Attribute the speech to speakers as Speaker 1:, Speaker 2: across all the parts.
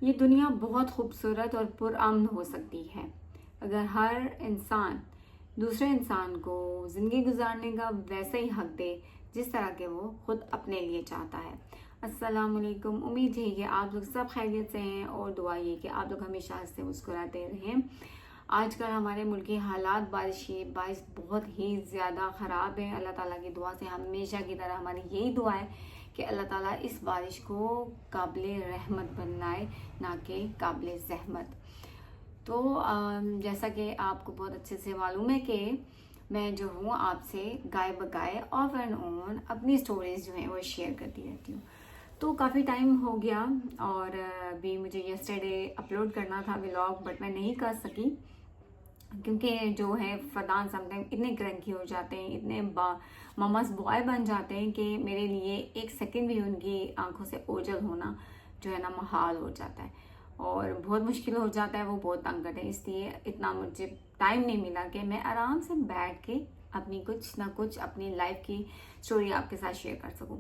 Speaker 1: ये दुनिया बहुत खूबसूरत और पुरअमन हो सकती है अगर हर इंसान दूसरे इंसान को ज़िंदगी गुजारने का वैसा ही हक दे जिस तरह के वो खुद अपने लिए चाहता है। अस्सलाम वालेकुम। उम्मीद है कि आप लोग सब खैरियत से हैं और दुआ ये कि आप लोग हमेशा हंसते मुस्कुराते रहें। आजकल हमारे मुल्क के हालात बारिश बहुत ही ज़्यादा ख़राब है। अल्लाह ताला की दुआ से हमेशा की तरह हमारी यही दुआ है कि अल्लाह ताला इस बारिश को काबिल रहमत बनाए, ना कि काबिल ज़हमत। तो जैसा कि आपको बहुत अच्छे से मालूम है कि मैं जो हूँ आपसे गाय बगाए ऑफ एंड ऑन अपनी स्टोरीज जो हैं वो शेयर करती रहती हूँ। तो काफ़ी टाइम हो गया और अभी मुझे यस्टरडे अपलोड करना था व्लॉग, बट मैं नहीं कर सकी क्योंकि जो है फरदान समटाइम इतने क्रंकी हो जाते हैं, इतने ममस बॉय बन जाते हैं कि मेरे लिए एक सेकंड भी उनकी आंखों से ओझल होना जो है ना महाल हो जाता है और बहुत मुश्किल हो जाता है। वो बहुत तंग करते हैं, इसलिए इतना मुझे टाइम नहीं मिला कि मैं आराम से बैठ के अपनी कुछ ना कुछ अपनी लाइफ की स्टोरी आपके साथ शेयर कर सकूं।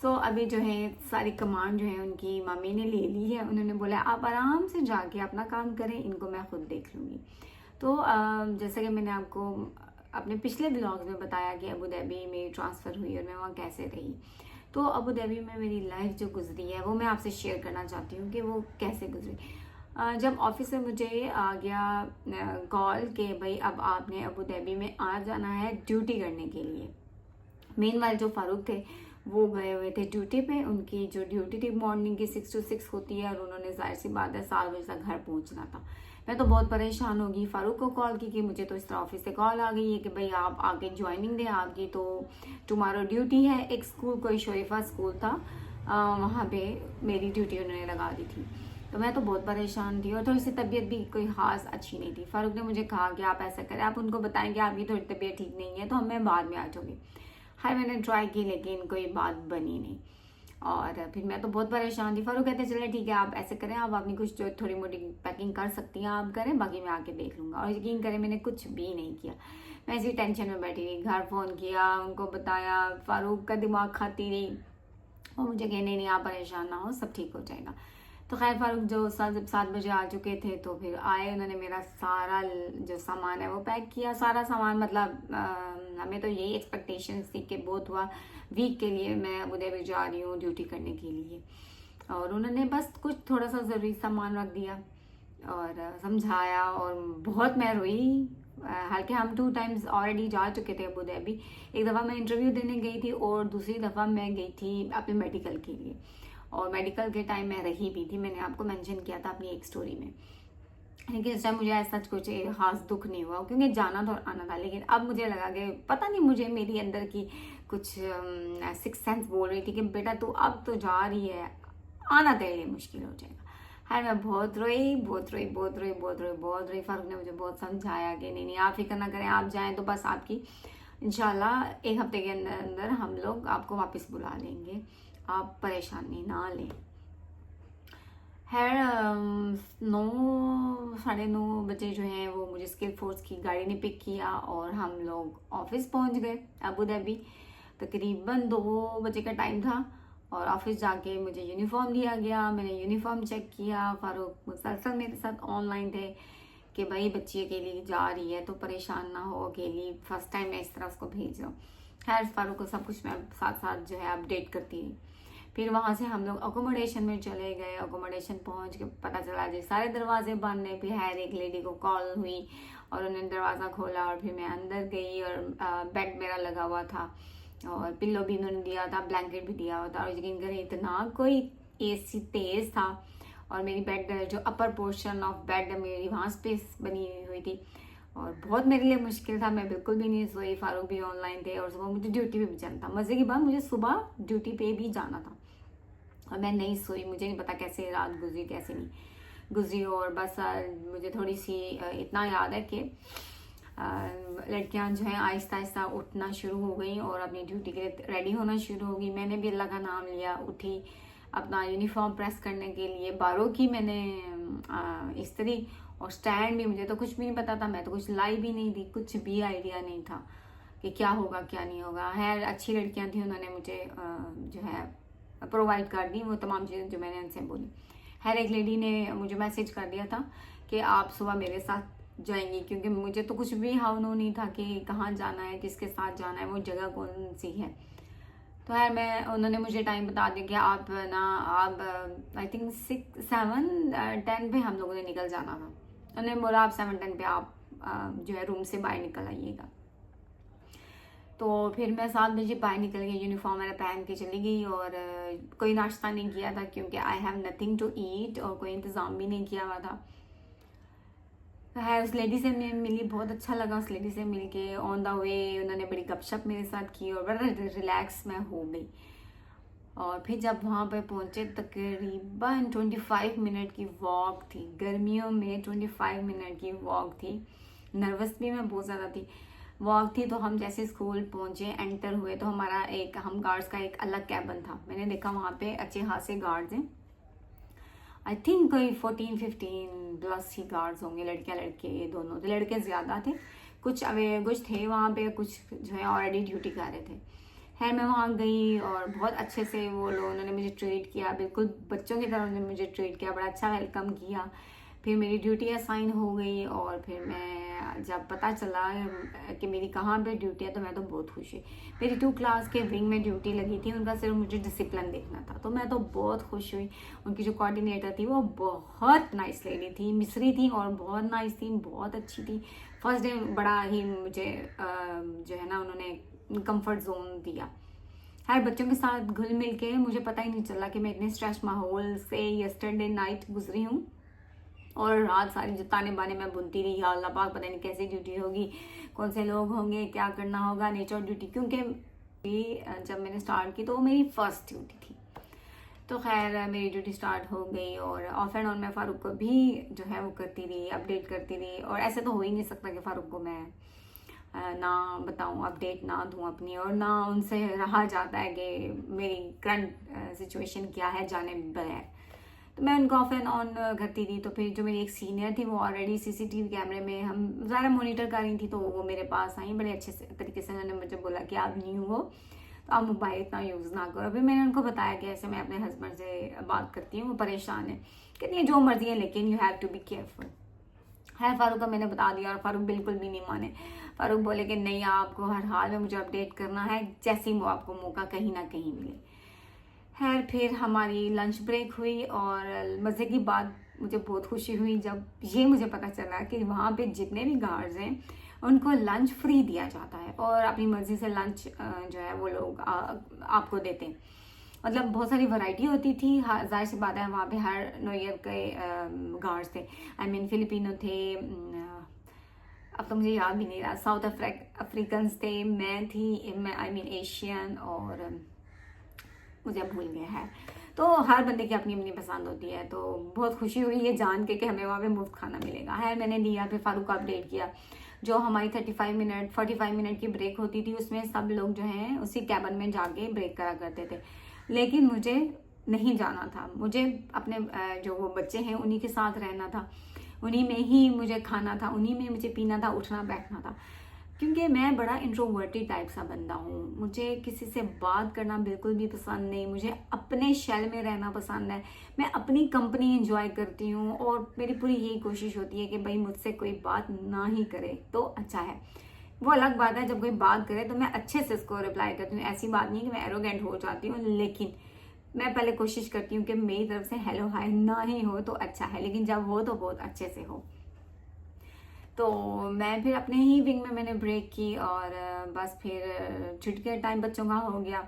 Speaker 1: सो अभी जो है सारी कमांड जो है उनकी मम्मी ने ले ली है। उन्होंने बोला आप आराम से जाके अपना काम करें, इनको मैं खुद देख लूँगी। तो जैसे कि मैंने आपको अपने पिछले ब्लॉग्स में बताया कि अबू धाबी में ट्रांसफ़र हुई और मैं वहाँ कैसे रही। तो अबू धाबी में मेरी लाइफ जो गुजरी है वो मैं आपसे शेयर करना चाहती हूँ कि वो कैसे गुजरी। जब ऑफिस से मुझे आ गया कॉल कि भाई अब आपने अबू धाबी में आ जाना है ड्यूटी करने के लिए। मेन वाले जो फारूक थे वो गए हुए थे ड्यूटी पे। उनकी जो ड्यूटी थी मॉर्निंग की 6 to 6 होती है और उन्होंने जाहिर सी बात है 7 बजे तक घर पहुंचना था। मैं तो बहुत परेशान होगी, फारूक को कॉल की कि मुझे तो इस तरह ऑफिस से कॉल आ गई है कि भाई आप आके ज्वाइनिंग दें आपकी, तो टुमारो ड्यूटी है। एक स्कूल कोई शरीफा स्कूल था, वहाँ पे मेरी ड्यूटी उन्होंने लगा दी थी। तो मैं तो बहुत परेशान थी और थोड़ी सी तबीयत भी कोई खास अच्छी नहीं थी। फारूक ने मुझे कहा कि आप ऐसा करें, आप उनको बताएं कि आपकी थोड़ी तबीयत ठीक नहीं है तो मैं बाद में आ जाऊँगी। हाय मैंने ट्राई की लेकिन कोई बात बनी नहीं और फिर मैं तो बहुत परेशान थी। फारूक कहते चले ठीक है आप ऐसे करें, आप अपनी कुछ जो थोड़ी मोटी पैकिंग कर सकती हैं आप करें, बाकी मैं आके देख लूँगा। और यकीन करें मैंने कुछ भी नहीं किया, मैं ऐसी टेंशन में बैठी रही। घर फ़ोन किया, उनको बताया, फारूक का दिमाग खाती रही। वो मुझे कहे नहीं नहीं आप परेशान ना हो, सब ठीक हो जाएगा। तो खैर फारूक जो जब 7 बजे आ चुके थे तो फिर आए, उन्होंने मेरा सारा जो सामान है वो पैक किया। सारा सामान मतलब हमें तो यही एक्सपेक्टेशंस थी कि बहुत हुआ वीक के लिए मैं अबू धाबी जा रही हूँ ड्यूटी करने के लिए। और उन्होंने बस कुछ थोड़ा सा ज़रूरी सामान रख दिया और समझाया और बहुत मैं रोई। हालांकि हम 2 टाइम्स ऑलरेडी जा चुके थे अबू धाबी। एक दफ़ा मैं इंटरव्यू देने गई थी और दूसरी दफ़ा मैं गई थी अपने मेडिकल के लिए। और मेडिकल के टाइम मैं रही भी थी, मैंने आपको मेंशन किया था अपनी एक स्टोरी में। लेकिन इस टाइम मुझे ऐसा कुछ खास दुख नहीं हुआ क्योंकि जाना तो आना था। लेकिन अब मुझे लगा कि पता नहीं मुझे मेरी अंदर की कुछ सिक्स सेंस बोल रही थी कि बेटा तू अब तो जा रही है, आना तेरे लिए मुश्किल हो जाएगा। हाय मैं बहुत रोई बहुत रोई बहुत रोई बहुत रोई बहुत रोई। फारूक ने मुझे बहुत समझाया कि नहीं नहीं आप फिक्र ना करें, आप जाएं तो बस आपकी इंशाल्लाह 1 हफ्ते के अंदर अंदर हम लोग आपको वापस बुला लेंगे, आप परेशानी ना लें। खैर 9 साढ़े 9 बजे जो है वो मुझे स्किल फोर्स की गाड़ी ने पिक किया और हम लोग ऑफिस पहुंच गए अबू धाबी। तकरीबन 2 बजे का टाइम था और ऑफिस जाके मुझे यूनिफॉर्म दिया गया। मैंने यूनिफॉर्म चेक किया, फारूक मुसलसल मेरे साथ ऑनलाइन थे कि भाई बच्ची अकेली जा रही है तो परेशान ना हो, अकेली फर्स्ट टाइम मैं इस तरह उसको भेज रहा हूँ। खैर फारूक को सब कुछ मैं साथ साथ जो है अपडेट करती रही। फिर वहाँ से हम लोग अकोमोडेशन में चले गए। अकोमोडेशन पहुँच के पता चला जी सारे दरवाजे बंद हैं। फिर है एक लेडी को कॉल हुई और उन्होंने दरवाज़ा खोला और फिर मैं अंदर गई और बेड मेरा लगा हुआ था और पिल्लो भी उन्होंने दिया था, ब्लैंकेट भी दिया हुआ था। और यकीन करें इतना कोई एसी तेज़ था और मेरी बेड जो अपर पोर्शन ऑफ बेड मेरी वहाँ स्पेस बनी हुई थी और बहुत मेरे लिए मुश्किल था। मैं बिल्कुल भी नहीं सोई, फारूक भी ऑनलाइन थे और सुबह मुझे ड्यूटी पे भी जाना था। मज़े की बात मुझे सुबह ड्यूटी पे भी जाना था और मैं नहीं सोई। मुझे नहीं पता कैसे रात गुजरी कैसे नहीं गुजरी। और बस मुझे थोड़ी सी इतना याद है कि लड़कियां जो हैं आहिस्ता आहिस्ता उठना शुरू हो गई और अपनी ड्यूटी के लिए रेडी होना शुरू हो गई। मैंने भी अल्लाह का नाम लिया, उठी अपना यूनिफॉर्म प्रेस करने के लिए। बारों की मैंने इस्त्री और स्टैंड भी, मुझे तो कुछ भी नहीं पता था, मैं तो कुछ लाई भी नहीं थी, कुछ भी आइडिया नहीं था कि क्या होगा क्या नहीं होगा। है अच्छी लड़कियां थी, उन्होंने मुझे जो है प्रोवाइड कर दी वो तमाम चीज़ें जो मैंने उनसे बोली। हर एक लेडी ने मुझे मैसेज कर दिया था कि आप सुबह मेरे साथ जाएंगी, क्योंकि मुझे तो कुछ भी हाउ नो नहीं था कि कहाँ जाना है, किसके साथ जाना है, वो जगह कौन सी है। तो यार उन्होंने मुझे टाइम बता दिया कि आप आई थिंक 6-7-10 पे हम लोगों ने निकल जाना था। उन्होंने बोला आप 7-10 पे आप जो है रूम से बाहर निकल आइएगा। तो फिर मैं 7 बजे बाहर निकल गई, यूनिफॉर्म मेरा पहन के चली गई और कोई नाश्ता नहीं किया था क्योंकि I have nothing to eat और कोई इंतज़ाम भी नहीं किया हुआ था। है उस लेडी से मैं मिली, बहुत अच्छा लगा उस लेडी से मिल के। ऑन द वे उन्होंने बड़ी गपशप मेरे साथ की और बड़ा रिलैक्स मैं हो गई। और फिर जब वहाँ पर पहुँचे तकरीबन 25 मिनट की वॉक थी, गर्मियों में 25 मिनट की वॉक थी। नर्वस भी मैं बहुत ज़्यादा थी। वॉक थी तो हम जैसे स्कूल पहुँचे, एंटर हुए तो हम गार्ड्स का एक अलग कैबिन था। मैंने देखा वहाँ पे अच्छे खासे गार्ड्स हैं, आई थिंक कोई 14-15 प्लस ही गार्ड्स होंगे, लड़कियां लड़के दोनों। तो लड़के ज़्यादा थे, कुछ थे वहाँ पे, कुछ जो है ऑलरेडी ड्यूटी कर रहे थे। खैर मैं वहाँ गई और बहुत अच्छे से वो लोग उन्होंने मुझे ट्रीट किया, बिल्कुल बच्चों की तरह उन्होंने मुझे ट्रीट किया, बड़ा अच्छा वेलकम किया। फिर मेरी ड्यूटी असाइन हो गई और फिर मैं जब पता चला कि मेरी कहाँ पे ड्यूटी है तो मैं तो बहुत खुश हुई। मेरी 2 क्लास के विंग में ड्यूटी लगी थी, उनका सिर्फ मुझे डिसिप्लिन देखना था, तो मैं तो बहुत खुश हुई। उनकी जो कोऑर्डिनेटर थी वो बहुत नाइस लेडी थी, मिस्री थी और बहुत नाइस थी, बहुत अच्छी थी। फर्स्ट डे बड़ा ही मुझे जो है ना उन्होंने कंफर्ट जोन दिया। हर बच्चों के साथ घुल मिल के मुझे पता ही नहीं चला कि मैं इतने स्ट्रेस माहौल से यस्टरडे नाइट गुजरी हूँ। और रात सारी जो ताने बाने में बुनती रही, या अल्लाह पाक पता नहीं कैसी ड्यूटी होगी, कौन से लोग होंगे, क्या करना होगा, नेचर ड्यूटी। क्योंकि जब मैंने स्टार्ट की तो वो मेरी फर्स्ट ड्यूटी थी। तो खैर मेरी ड्यूटी स्टार्ट हो गई और ऑफ एंड ऑन मैं फ़ारूक को भी जो है वो करती रही, अपडेट करती रही। और ऐसे तो हो ही नहीं सकता कि फ़ारूक को मैं ना बताऊं, अपडेट ना दूं अपनी, और ना उनसे रहा जाता है कि मेरी करंट सिचुएशन क्या है जाने बगैर। तो मैं उनको ऑफ एंड ऑन करती थी। तो फिर जो मेरी एक सीनियर थी वो ऑलरेडी सीसीटीवी कैमरे में हम ज़्यादा मॉनिटर कर रही थी, तो वो मेरे पास आई, बड़े अच्छे तरीके से उन्होंने मुझे बोला कि आप न्यू हो तो आप मोबाइल इतना यूज़ ना करो। फिर मैंने उनको बताया कि ऐसे मैं अपने हस्बैंड से बात करती हूँ, वो परेशान है, कहती है जो मर्जी है लेकिन you have to be careful. है फ़ारूक का मैंने बता दिया और फ़ारूक बिल्कुल भी नहीं माने। फ़ारूक बोले कि नहीं, आपको हर हाल में मुझे अपडेट करना है, जैसे ही वो आपको मौका कहीं ना कहीं मिले। खैर फिर हमारी लंच ब्रेक हुई और मज़े की बात मुझे बहुत खुशी हुई जब ये मुझे पता चला कि वहाँ पे जितने भी गार्ड्स हैं उनको लंच फ्री दिया जाता है और अपनी मर्ज़ी से लंच जो है वो लोग आपको देते हैं। मतलब बहुत सारी वैरायटी होती थी, ज़ाहिर सी बात है वहाँ पे हर नोयर के गार्ड्स थे। आई मीन फिलिपिनो थे, अब तो मुझे याद भी नहीं रहा, साउथ अफ्रीकन्स थे, मैं थी, आई मीन एशियन, और मुझे भूल गया है। तो हर बंदे की अपनी अपनी पसंद होती है। तो बहुत खुशी हुई ये जान के कि हमें वहाँ पे मुफ्त खाना मिलेगा। है मैंने लिया, फिर फ़ारूक को अपडेट किया। जो हमारी 45 मिनट की ब्रेक होती थी उसमें सब लोग जो हैं उसी कैबिन में जाके ब्रेक करा करते थे, लेकिन मुझे नहीं जाना था। मुझे अपने जो वो बच्चे हैं उन्हीं के साथ रहना था, उन्हीं में ही मुझे खाना था, उन्हीं में मुझे पीना था, उठना बैठना था। क्योंकि मैं बड़ा इंट्रोवर्टेड टाइप सा बंदा हूँ, मुझे किसी से बात करना बिल्कुल भी पसंद नहीं, मुझे अपने शेल में रहना पसंद है, मैं अपनी कंपनी एंजॉय करती हूँ और मेरी पूरी यही कोशिश होती है कि भाई मुझसे कोई बात ना ही करे तो अच्छा है। वो अलग बात है जब कोई बात करे तो मैं अच्छे से उसको रिप्लाई करती हूँ, ऐसी बात नहीं कि मैं एरोगेंट हो जाती हूँ, लेकिन मैं पहले कोशिश करती हूँ कि मेरी तरफ से हेलो हाय ना ही हो तो अच्छा है, लेकिन जब हो तो बहुत अच्छे से हो। तो मैं फिर अपने ही विंग में मैंने ब्रेक की और बस फिर छुट्टी का टाइम बच्चों का हो गया,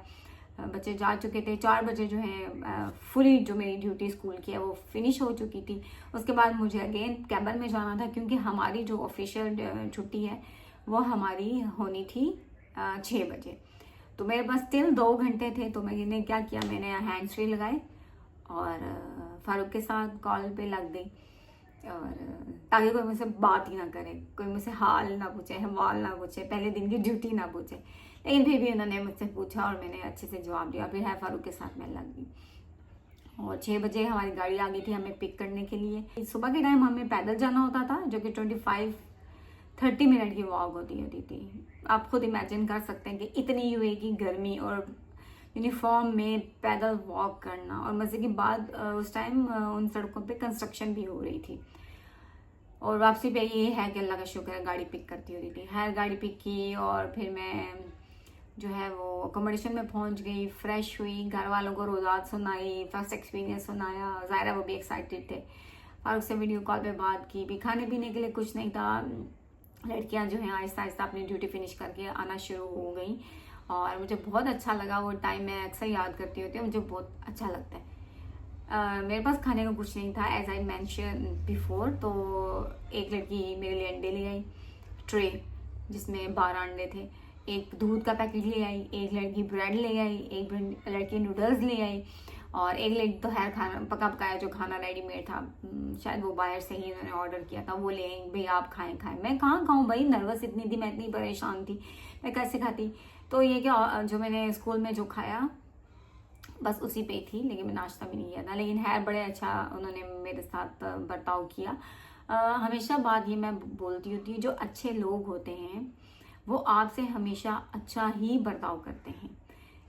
Speaker 1: बच्चे जा चुके थे। 4 बजे जो है फुली जो मेरी ड्यूटी स्कूल की है वो फिनिश हो चुकी थी। उसके बाद मुझे अगेन कैबिन में जाना था क्योंकि हमारी जो ऑफिशियल छुट्टी है वो हमारी होनी थी 6 बजे। तो मेरे पास स्टिल 2 घंटे थे, तो मैंने क्या किया, मैंने हैंड्स फ्री लगाए और फ़ारूक के साथ कॉल पे लग गई, और ताकि कोई मुझसे बात ही ना करे, कोई मुझसे हाल ना पूछे, हवाल ना पूछे, पहले दिन की ड्यूटी ना पूछे। लेकिन फिर भी उन्होंने मुझसे पूछा और मैंने अच्छे से जवाब दिया। फिर है फ़ारूक के साथ मैं लग गई और 6 बजे हमारी गाड़ी आ गई थी हमें पिक करने के लिए। सुबह के टाइम हमें पैदल जाना होता था जो कि 25-30 मिनट की वॉक होती थी। आप खुद इमेजिन कर सकते हैं कि इतनी यूए की गर्मी और यूनिफॉर्म में पैदल वॉक करना। और मज़े की बात, उस टाइम उन सड़कों पे कंस्ट्रक्शन भी हो रही थी। और वापसी पे ये है कि अल्लाह का शुक्र है गाड़ी पिक करती होती थी। हर गाड़ी पिक की और फिर मैं जो है वो अकोमोडेशन में पहुंच गई, फ्रेश हुई, घर वालों को रोज़ात सुनाई, फर्स्ट एक्सपीरियंस सुनाया। ज़ाहिर वो भी एक्साइटेड थे। और उससे वीडियो कॉल पे बात की भी। खाने पीने के लिए कुछ नहीं था। लड़कियां जो हैं आहिस्ता आहिस्ता अपनी ड्यूटी फिनिश करके आना शुरू हो गई और मुझे बहुत अच्छा लगा। वो टाइम मैं अक्सर याद करती होती हूँ, मुझे बहुत अच्छा लगता है। मेरे पास खाने को कुछ नहीं था, एज आई मैंशन बिफोर। तो एक लड़की मेरे लिए अंडे ले आई, ट्रे जिसमें 12 अंडे थे। एक दूध का पैकेट ले आई, एक लड़की ब्रेड ले आई, एक लड़की नूडल्स ले आई और एक लड़की तो खैर खाना पका पकाया जो खाना रेडीमेड था, शायद वो बाहर से ही उन्होंने ऑर्डर किया था, वो ले आई। भाई आप खाएं खाएं। मैं कहाँ खाऊं भाई, नर्वस इतनी थी, मैं इतनी परेशान थी, मैं कैसे खाती। तो ये क्या जो मैंने स्कूल में जो खाया बस उसी पे थी, लेकिन मैं नाश्ता भी नहीं किया था। लेकिन है बड़े अच्छा उन्होंने मेरे साथ बर्ताव किया। हमेशा बात ये मैं बोलती होती हूँ, जो अच्छे लोग होते हैं वो आपसे हमेशा अच्छा ही बर्ताव करते हैं।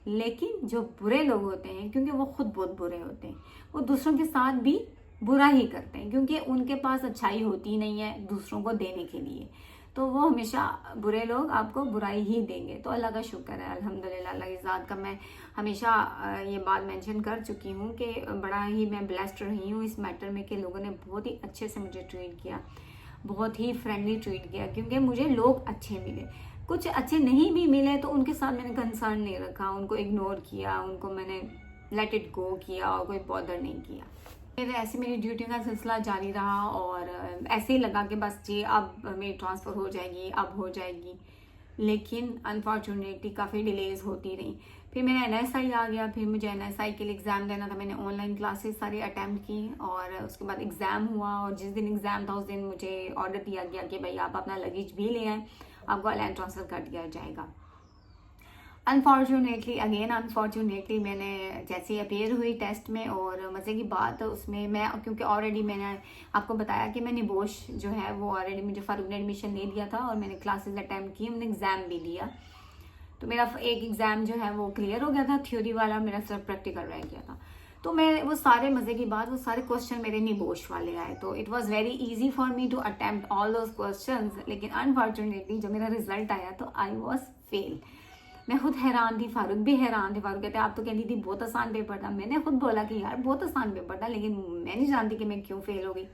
Speaker 1: लेकिन जो बुरे लोग होते हैं, क्योंकि वो खुद बहुत बुरे होते हैं, वो दूसरों के साथ भी बुरा ही करते हैं, क्योंकि उनके पास अच्छाई होती नहीं है दूसरों को देने के लिए। तो वो हमेशा बुरे लोग आपको बुराई ही देंगे। तो अल्लाह का शुक्र है, अल्हम्दुलिल्लाह, अल्लाह की ज़ात का मैं हमेशा ये बात मेंशन कर चुकी हूँ कि बड़ा ही मैं ब्लेस्ड रही हूँ इस मैटर में कि लोगों ने बहुत ही अच्छे से मुझे ट्रीट किया, बहुत ही फ्रेंडली ट्रीट किया, क्योंकि मुझे लोग अच्छे मिले। कुछ अच्छे नहीं भी मिले तो उनके साथ मैंने कंसर्न नहीं रखा, उनको इग्नोर किया, उनको मैंने लेट इट गो किया और कोई बॉदर नहीं किया। फिर ऐसे मेरी ड्यूटी का सिलसिला जारी रहा और ऐसे ही लगा कि बस जी अब मेरी ट्रांसफ़र हो जाएगी, अब हो जाएगी। लेकिन अनफॉर्चुनेटली काफ़ी डिलेज होती रही। फिर मेरा NSI आ गया, फिर मुझे NSI के लिए एग्ज़ाम देना था। मैंने ऑनलाइन क्लासेस सारी अटैम्प्ट की और उसके बाद एग्ज़ाम हुआ। और जिस दिन एग्ज़ाम था उस दिन मुझे ऑर्डर दिया गया कि भाई आप अपना लगेज भी ले आएँ, आपको ऑनलाइन ट्रांसफ़र कर दिया जाएगा। अनफॉर्चुनेटली मैंने जैसे अपेयर हुई टेस्ट में, और मज़े की बात उसमें मैं, क्योंकि ऑलरेडी मैंने आपको बताया कि मैंने बोश जो है वो ऑलरेडी मुझे फारूक ने एडमिशन ले दिया था और मैंने क्लासेस अटैम्प्ट की, मैंने एग्ज़ाम भी दिया। तो मेरा एक एग्ज़ाम जो है वो क्लियर हो गया था थ्योरी वाला, मेरा सिर्फ प्रैक्टिकल रह गया था। तो मैं वो सारे मज़े की बात, वो सारे क्वेश्चन मेरे निबोश वाले आए, तो it was very easy for me to attempt all those questions. लेकिन अनफॉर्चुनेटली जब मेरा रिजल्ट आया तो आई वाज फेल। मैं खुद हैरान थी, फारूक भी हैरान थे। फारूक कहते आप तो कहती थी बहुत आसान पेपर था। मैंने खुद बोला कि यार बहुत आसान पेपर था, लेकिन मैं नहीं जानती कि मैं क्यों फेल हो गई।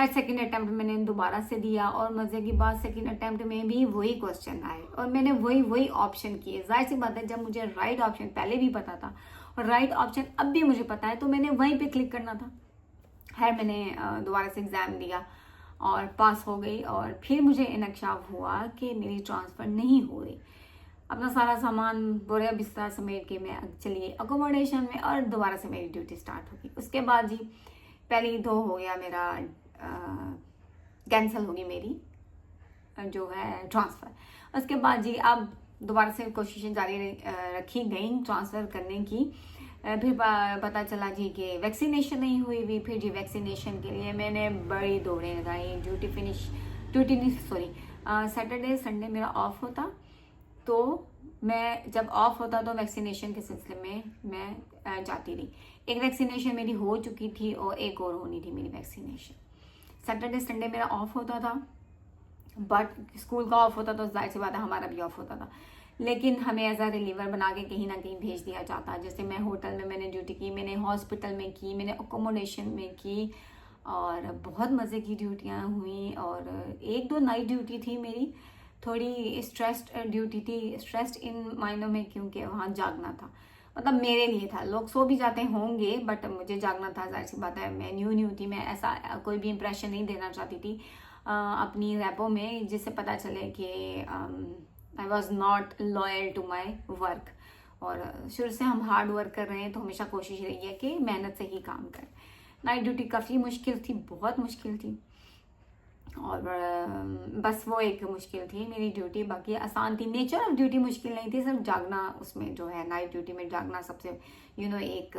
Speaker 1: सेकंड अटेम्प्ट मैंने दोबारा से दिया और मज़े की बात सेकंड अटेम्प्ट में भी वही क्वेश्चन आए और मैंने वही ऑप्शन किए। जाहिर सी बात है, जब मुझे राइट ऑप्शन पहले भी पता था और राइट ऑप्शन अब भी मुझे पता है, तो मैंने वहीं पे क्लिक करना था। मैंने दोबारा से एग्ज़ाम दिया और पास हो गई। और फिर मुझे इंकशाफ हुआ कि मेरी ट्रांसफ़र नहीं हो रही। अपना सारा सामान बोरिया बिस्तर समेट के मैं चली अकोमोडेशन में और दोबारा से मेरी ड्यूटी स्टार्ट होगी। उसके बाद जी पहले तो हो गया मेरा कैंसिल होगी मेरी जो है ट्रांसफ़र। उसके बाद जी अब दोबारा से कोशिशें जारी रखी गई ट्रांसफ़र करने की। फिर पता चला जी कि वैक्सीनेशन नहीं हुई। फिर जी वैक्सीनेशन के लिए मैंने बड़ी दौड़ें लगाई। सैटरडे संडे मेरा ऑफ होता, तो मैं जब ऑफ होता तो वैक्सीनेशन के सिलसिले में मैं जाती रही। एक वैक्सीनेशन मेरी हो चुकी थी और एक और होनी थी मेरी वैक्सीनेशन। सैटरडे संडे मेरा ऑफ होता था, बट स्कूल का ऑफ होता तो जाहिर सी बात है हमारा भी ऑफ होता था। लेकिन हमें एज अ रिलीवर बना के कहीं ना कहीं भेज दिया जाता। जैसे मैं होटल में मैंने ड्यूटी की, मैंने हॉस्पिटल में की, मैंने अकोमोडेशन में की और बहुत मज़े की ड्यूटियाँ हुई। और एक दो नाइट ड्यूटी थी मेरी, थोड़ी स्ट्रेस्ड ड्यूटी थी, स्ट्रेस्ड इन मायनों में क्योंकि वहाँ जागना था। मतलब मेरे लिए था, लोग सो भी जाते होंगे बट मुझे जागना था। जाहिर सी बात है, मैं न्यू थी, मैं ऐसा कोई भी इम्प्रेशन नहीं देना चाहती थी अपनी रैपो में जिससे पता चले कि I was not loyal to my work. और शुरू से हम हार्ड वर्क कर रहे हैं तो हमेशा कोशिश रही है कि मेहनत से ही काम करें। नाइट ड्यूटी काफ़ी मुश्किल थी, बहुत मुश्किल थी, और बस वो एक मुश्किल थी मेरी ड्यूटी। बाकी आसान थी, नेचर ऑफ ड्यूटी मुश्किल नहीं थी, सिर्फ जागना उसमें जो है नाइट ड्यूटी में जागना सबसे एक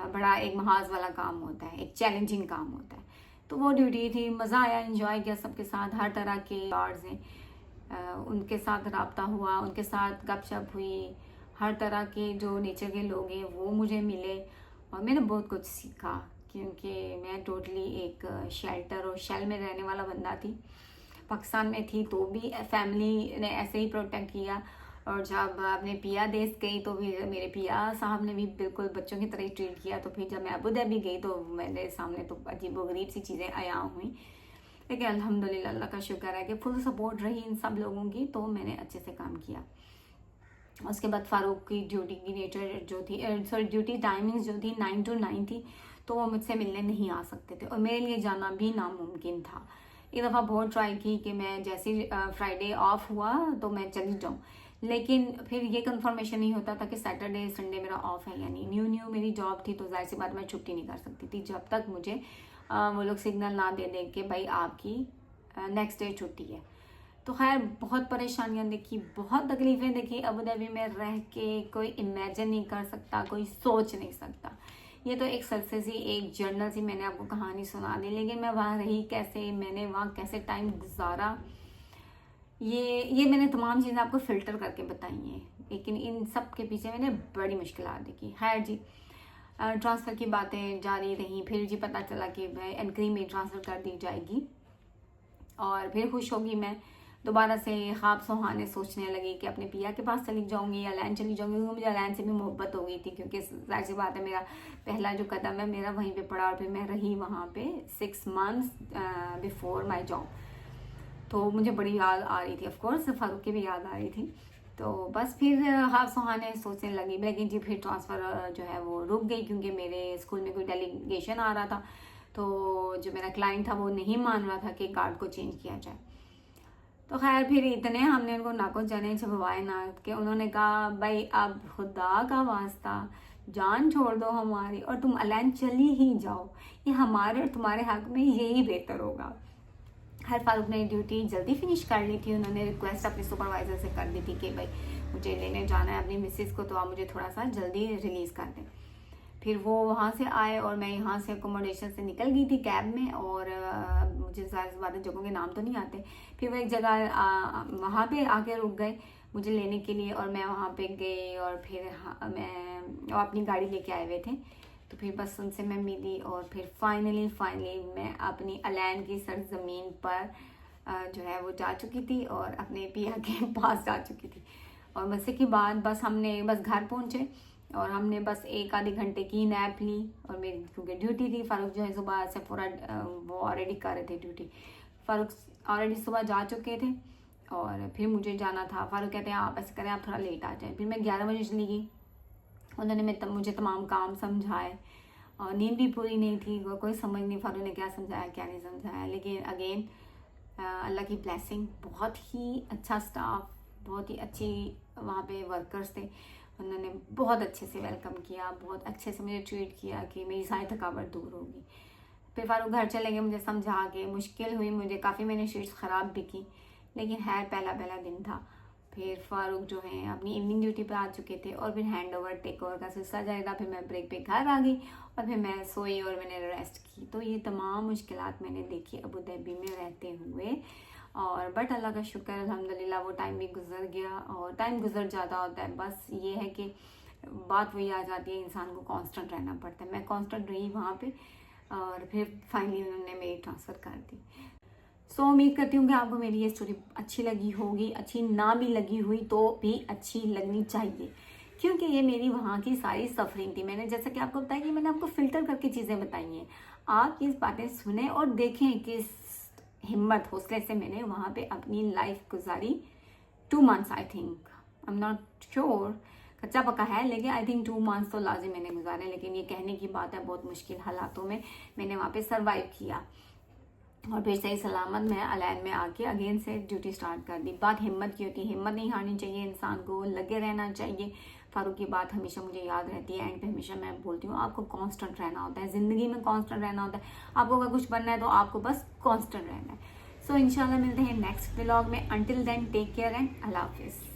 Speaker 1: बड़ा एक महाज वाला काम होता है, एक चैलेंजिंग काम होता है। तो वो ड्यूटी थी, मज़ा आया, एंजॉय किया सबके साथ। हर तरह के गार्ड्स हैं, उनके साथ रब्ता हुआ, उनके साथ गपशप हुई, हर तरह के जो नेचर के लोग हैं वो मुझे मिले और मैंने बहुत कुछ सीखा, क्योंकि मैं टोटली एक शेल्टर और शेल में रहने वाला बंदा थी। पाकिस्तान में थी तो भी फैमिली ने ऐसे ही प्रोटेक्ट किया, और जब अपने पिया देश गई तो फिर मेरे पिया साहब ने भी बिल्कुल बच्चों की तरह ट्रीट किया। तो फिर जब मैं अबू धाबी गई तो मेरे सामने तो अजीब व गरीब सी चीज़ें आया हुई, लेकिन अल्हम्दुलिल्लाह अल्लाह का शुक्र है कि फुल सपोर्ट रही इन सब लोगों की, तो मैंने अच्छे से काम किया। उसके बाद फ़ारूक की ड्यूटी की नेचर जो थी, सॉरी ड्यूटी टाइमिंग्स जो थी 9 to 9 थी, तो वो मुझसे मिलने नहीं आ सकते थे और मेरे लिए जाना भी नामुमकिन था। एक दफ़ा बहुत ट्राई की कि मैं जैसे फ्राइडे ऑफ हुआ तो मैं चली जाऊँ, लेकिन फिर ये कंफर्मेशन नहीं होता था कि सैटरडे संडे मेरा ऑफ है या नहीं। न्यू मेरी जॉब थी तो जाहिर सी बात मैं छुट्टी नहीं कर सकती थी जब तक मुझे वो लोग सिग्नल ना दे दें कि भाई आपकी नेक्स्ट डे छुट्टी है। तो खैर बहुत परेशानियां देखी, बहुत तकलीफ़ें देखी अबू धाबी में रह के, कोई इमेजिन नहीं कर सकता, कोई सोच नहीं सकता। ये तो एक सरसे सी एक जर्नल सी मैंने आपको कहानी सुना दी, लेकिन मैं वहाँ रही कैसे, मैंने वहाँ कैसे टाइम गुजारा, ये मैंने तमाम चीज़ें आपको फ़िल्टर करके बताई हैं, लेकिन इन सब के पीछे मैंने बड़ी मुश्किलात देखी। खैर जी, ट्रांसफ़र की बातें जारी रहीं। फिर जी पता चला कि भाई एनकरी में ट्रांसफ़र कर दी जाएगी और फिर खुश होगी मैं, दोबारा से ख्वाब सुहाने सोचने लगी कि अपने पिया के पास चली जाऊंगी या लैन चली जाऊंगी, क्योंकि मुझे लैन से भी मोहब्बत हो गई थी, क्योंकि जाहिर सी बात है मेरा पहला जो कदम है मेरा वहीं पे पड़ा और फिर मैं रही वहाँ पे 6 months बिफोर माई जॉब। तो मुझे बड़ी याद आ रही थी, ऑफकोर्स फ़ारूक की भी याद आ रही थी। तो बस फिर ख्वाब सुहाने सोचने लगी, लेकिन जी फिर ट्रांसफ़र जो है वो रुक गई, क्योंकि मेरे स्कूल में कोई डेलीगेशन आ रहा था, तो जो मेरा क्लाइंट था वो नहीं मान रहा था कि गार्ड को चेंज किया जाए। तो खैर फिर इतने हमने उनको नाको जाने छपवाए ना कि उन्होंने कहा भाई अब खुदा का वास्ता जान छोड़ दो हमारी और तुम अलैन चली ही जाओ, ये हमारे और तुम्हारे हक में यही बेहतर होगा। खैर फ़ारूक ने ड्यूटी जल्दी फिनिश कर ली थी, उन्होंने रिक्वेस्ट अपने सुपरवाइज़र से कर दी थी कि भाई मुझे लेने जाना है अपनी मिसेस को, तो आप मुझे थोड़ा सा जल्दी रिलीज़ कर दें। फिर वो वहाँ से आए और मैं यहाँ से अकोमोडेशन से निकल गई थी कैब में, और मुझे ज़्यादा से ज़्यादा जगहों के नाम तो नहीं आते। फिर वो एक जगह वहाँ पे आके रुक गए मुझे लेने के लिए, और मैं वहाँ पे गई और फिर मैं अपनी गाड़ी लेके आए हुए थे, तो फिर बस उनसे मैं मिली और फिर फाइनली मैं अपनी अलैन की सरजमीन पर जो है वो जा चुकी थी और अपने पिया के पास जा चुकी थी। और मज़े की बात बस हमने बस घर पहुँचे और हमने बस 1 आधे घंटे की नैप ली, और मेरी क्योंकि ड्यूटी थी, फ़ारूक जो है सुबह से पूरा वो ऑलरेडी कर रहे थे ड्यूटी, फ़ारूक ऑलरेडी सुबह जा चुके थे और फिर मुझे जाना था। फ़ारूक कहते हैं आप ऐसे करें आप थोड़ा लेट आ जाएं। फिर मैं 11 बजे चली गई, उन्होंने मुझे तमाम काम समझाए और नींद भी पूरी नहीं थी, वो कोई समझ नहीं फ़ारूक ने क्या समझाया क्या नहीं समझाया, लेकिन अगेन अल्लाह की ब्लेसिंग, बहुत ही अच्छा स्टाफ, बहुत ही अच्छी वहाँ पे वर्कर्स थे, उन्होंने बहुत अच्छे से वेलकम किया, बहुत अच्छे से मुझे ट्रीट किया कि मेरी सारी थकावट दूर होगी। फिर फ़ारूक घर चले गए मुझे समझा के, मुश्किल हुई मुझे काफ़ी, मैंने शीट्स ख़राब भी की, लेकिन है पहला दिन था। फिर फ़ारूक जो है अपनी इवनिंग ड्यूटी पे आ चुके थे और फिर हैंड ओवर टेक ओवर का सिलसिला जारी था। फिर मैं ब्रेक पे घर आ गई और फिर मैं सोई और मैंने रेस्ट की। तो ये तमाम मुश्किलात मैंने देखी अबू धाबी में रहते हुए, और बट अल्लाह का शुक्र अल्हम्दुलिल्लाह वो टाइम भी गुजर गया, और टाइम गुजर जाता होता है, बस ये है कि बात वही आ जाती है इंसान को कांस्टेंट रहना पड़ता है। मैं कांस्टेंट रही वहाँ पे और फिर फाइनली उन्होंने मेरी ट्रांसफ़र कर दी। सो उम्मीद करती हूँ कि आपको मेरी ये स्टोरी अच्छी लगी होगी, अच्छी ना भी लगी हुई तो भी अच्छी लगनी चाहिए, क्योंकि ये मेरी वहाँ की सारी सफरिंग थी। मैंने जैसा कि आपको बताया कि मैंने आपको फ़िल्टर करके चीज़ें बताई हैं, आप ये बातें सुने और देखें किस हिम्मत हौसले से मैंने वहाँ पे अपनी लाइफ गुजारी। 2 months I think, I am not sure, कच्चा पक्का है, लेकिन आई थिंक 2 months तो लाजिम मैंने गुजारे। लेकिन ये कहने की बात है, बहुत मुश्किल हालातों में मैंने वहाँ पे सर्वाइव किया और फिर सही सलामत मैं अलैन में आके अगेन से ड्यूटी स्टार्ट कर दी। बात हिम्मत की होती है, हिम्मत नहीं हारनी चाहिए, इंसान को लगे रहना चाहिए। फ़ारूक की बात हमेशा मुझे याद रहती है, एंड पे हमेशा मैं बोलती हूँ आपको कांस्टेंट रहना होता है, ज़िंदगी में कांस्टेंट रहना होता है। आपको अगर कुछ बनना है तो आपको बस कांस्टेंट रहना है। सो इंशाल्लाह मिलते हैं नेक्स्ट व्लॉग में। Until then take care and अल्लाह हाफिज़।